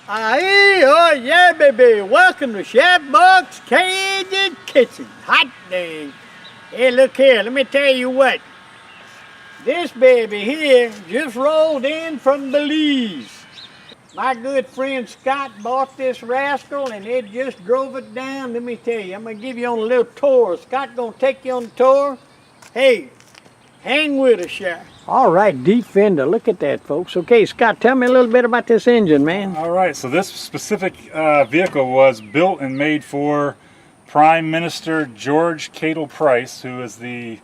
Aye, oh yeah, baby. Welcome to Chef Bourque's Cajun Kitchen. Hot dang. Hey, look here. Let me tell you what. This baby here just rolled in from Belize. My good friend Scott bought this rascal and they just drove it down. Let me tell you, I'm going to give you on a little tour. Scott going to take you on the tour. Hey, hang with us, Chef. All right, deep fender. Look at that, folks. Okay, Scott, tell me a little bit about this engine, man. All right, so this specific vehicle was built and made for Prime Minister George Cadle Price, who is the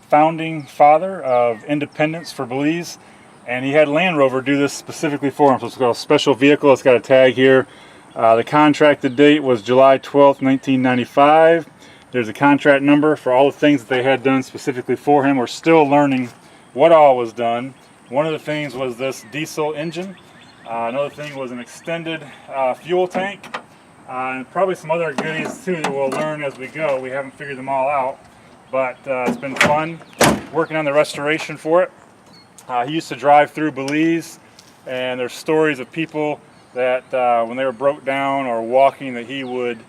founding father of independence for Belize. And he had Land Rover do this specifically for him. So it's got a special vehicle. It's got a tag here. The contracted date was July 12th, 1995. There's a contract number for all the things that they had done specifically for him. We're still learning what all was done. One of the things was this diesel engine. Another thing was an extended fuel tank. And probably some other goodies too that we'll learn as we go. We haven't figured them all out. But it's been fun working on the restoration for it. He used to drive through Belize, and there's stories of people that when they were broke down or walking, that he would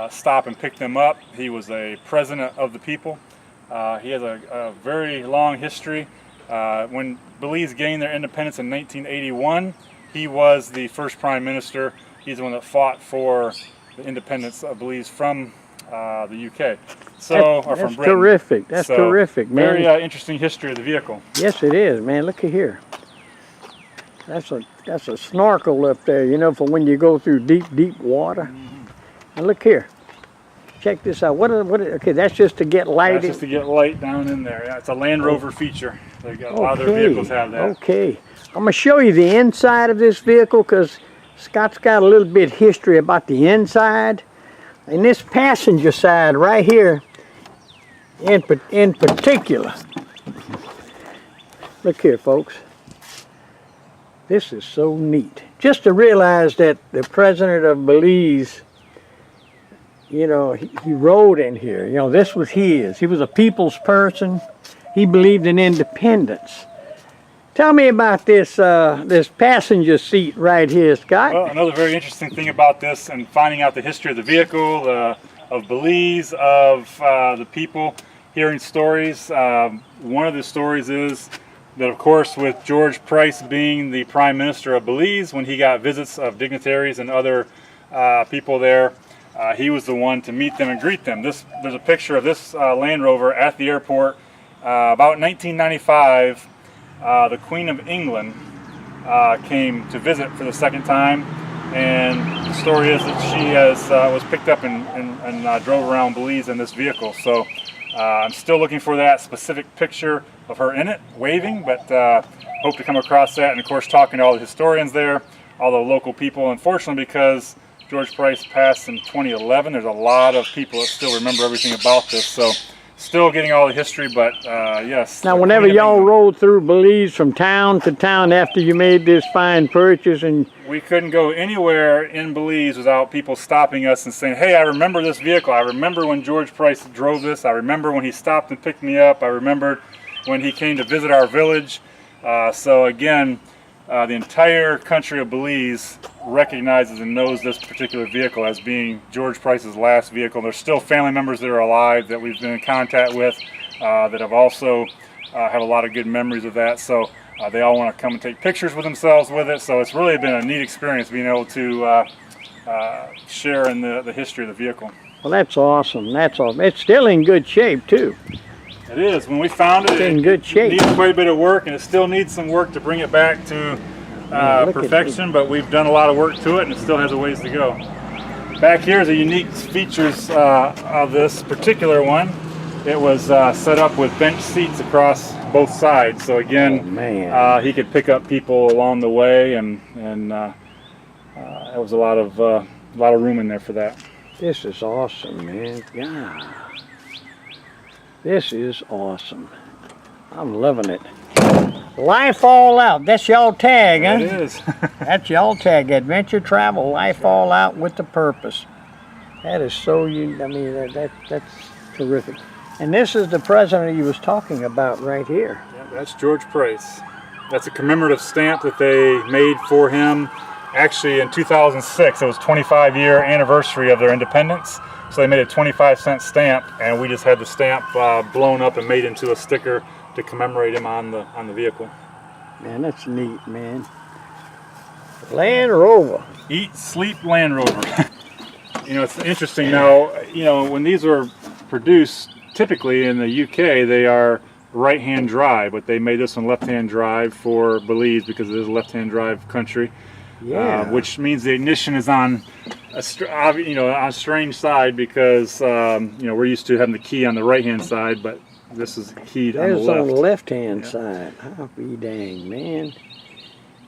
stop and pick them up. He was a president of the people. He has a very long history. When Belize gained their independence in 1981, he was the first prime minister. He's the one that fought for the independence of Belize from the UK. So, or from Britain. Terrific. That's terrific, man. Very interesting history of the vehicle. Yes, it is, man. Look at here. That's a snorkel up there, you know, for when you go through deep water. Mm-hmm. And look here. Check this out. Okay, that's just to get light. That's just to get light down in there. Yeah, it's a Land Rover feature. They got, a lot of their vehicles have that. Okay. I'm gonna show you the inside of this vehicle because Scott's got a little bit of history about the inside. And this passenger side right here, in particular, look here, folks. This is so neat. Just to realize that the president of Belize, you know, he rode in here. You know, this was his. He was a people's person. He believed in independence. Tell me about this this passenger seat right here, Scott. Well, another very interesting thing about this and finding out the history of the vehicle, of Belize, of the people, hearing stories. One of the stories is that, of course, with George Price being the Prime Minister of Belize, when he got visits of dignitaries and other people there, he was the one to meet them and greet them. There's a picture of this Land Rover at the airport about 1995. The Queen of England came to visit for the second time, and the story is that she was picked up and drove around Belize in this vehicle. So I'm still looking for that specific picture of her in it, waving, but hope to come across that. And of course, talking to all the historians there, all the local people. Unfortunately, because George Price passed in 2011, there's a lot of people that still remember everything about this. So still getting all the history, but yes. Now, whenever y'all rode through Belize from town to town after you made this fine purchase, and we couldn't go anywhere in Belize without people stopping us and saying, hey, I remember this vehicle. I remember when George Price drove this. I remember when he stopped and picked me up. I remembered when he came to visit our village. So again, the entire country of Belize recognizes and knows this particular vehicle as being George Price's last vehicle. There's still family members that are alive that we've been in contact with that have also have a lot of good memories of that. So they all want to come and take pictures with themselves with it. So it's really been a neat experience being able to share in the history of the vehicle. Well, that's awesome. That's awesome. It's still in good shape too. It is. When we found it, it's in good shape. It needs quite a bit of work, and it still needs some work to bring it back to perfection, but we've done a lot of work to it, and it still has a ways to go. Back here is the unique features of this particular one. It was set up with bench seats across both sides, so again, he could pick up people along the way, and there was a lot of room in there for that. This is awesome, man. Yeah. This is awesome. I'm loving it. Life All Out. That's y'all tag, huh? It is. That's y'all tag. Adventure Travel. Life All Out with a purpose. That is so unique. I mean, that's terrific. And this is the president you was talking about right here. Yeah, that's George Price. That's a commemorative stamp that they made for him. Actually, in 2006, it was 25-year anniversary of their independence. So they made a 25-cent stamp, and we just had the stamp blown up and made into a sticker to commemorate him on the vehicle. Man, that's neat, man. Land Rover. Eat, sleep, Land Rover. You know, it's interesting now. You know, when these were produced, typically in the UK, they are right-hand drive, but they made this one left-hand drive for Belize because it is a left-hand drive country. Yeah. Which means the ignition is on a on a strange side because we're used to having the key on the right-hand side, but this is keyed on the left. On the left-hand side. I'll be dang, man.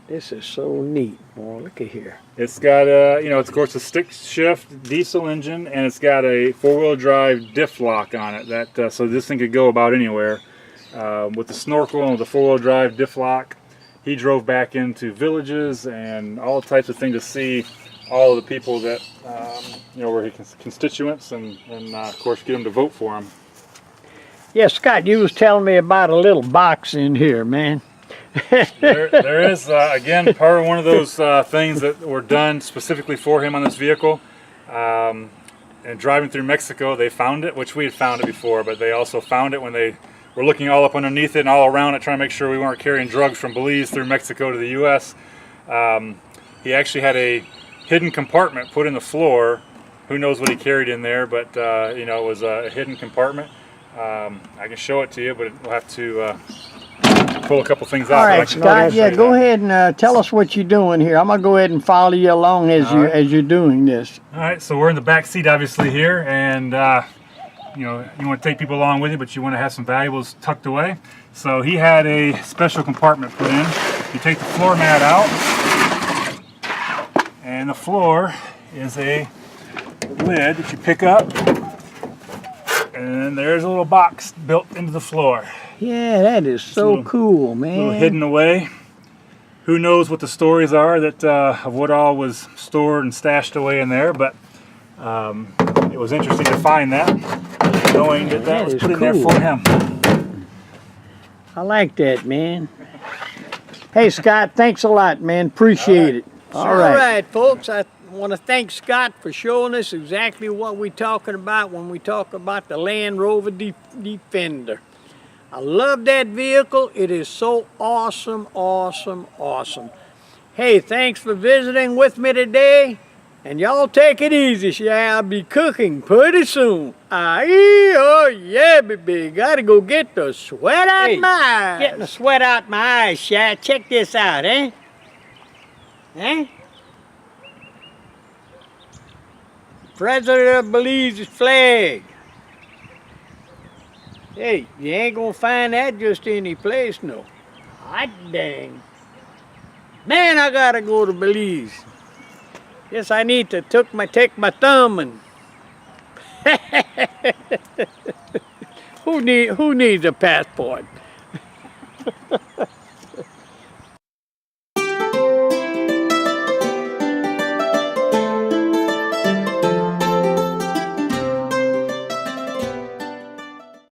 This is so neat. Boy, look at here. It's got it's of course a stick shift diesel engine, and it's got a four-wheel drive diff lock on it. That so this thing could go about anywhere. With the snorkel and with the four-wheel drive diff lock, he drove back into villages and all types of things to see all of the people that were his constituents, and of course get them to vote for him. Yeah, Scott, you was telling me about a little box in here, man. there is again part of one of those things that were done specifically for him on this vehicle. And driving through Mexico, they found it, which we had found it before, but they also found it when they were looking all up underneath it and all around it, trying to make sure we weren't carrying drugs from Belize through Mexico to the U.S. He actually had a hidden compartment put in the floor. Who knows what he carried in there, but it was a hidden compartment. I can show it to you, but we'll have to pull a couple things out. All right, Scott, yeah, go ahead and tell us what you're doing here. I'm going to go ahead and follow you along as you're doing this. All right, so we're in the back seat obviously here, and you want to take people along with you, but you want to have some valuables tucked away. So he had a special compartment put in. You take the floor mat out, and the floor is a lid that you pick up, and there's a little box built into the floor. Yeah, that is so cool, man. A little hidden away. Who knows what the stories are that of what all was stored and stashed away in there, but it was interesting to find that, knowing that was put in there for him. I like that, man. Hey, Scott, thanks a lot, man. Appreciate it. All right, folks. I want to thank Scott for showing us exactly what we're talking about when we talk about the Land Rover Defender. I love that vehicle. It is so awesome, awesome, awesome. Hey, thanks for visiting with me today. And y'all take it easy. Yeah, I'll be cooking pretty soon. Oh yeah, baby. Gotta go get the sweat out my eyes. Getting the sweat out my eyes, Shad. Check this out, eh? Eh? President of Belize's flag. Hey, you ain't gonna find that just any place, no. Hot dang. Man, I gotta go to Belize. Yes, I need to take my thumb and who needs a passport?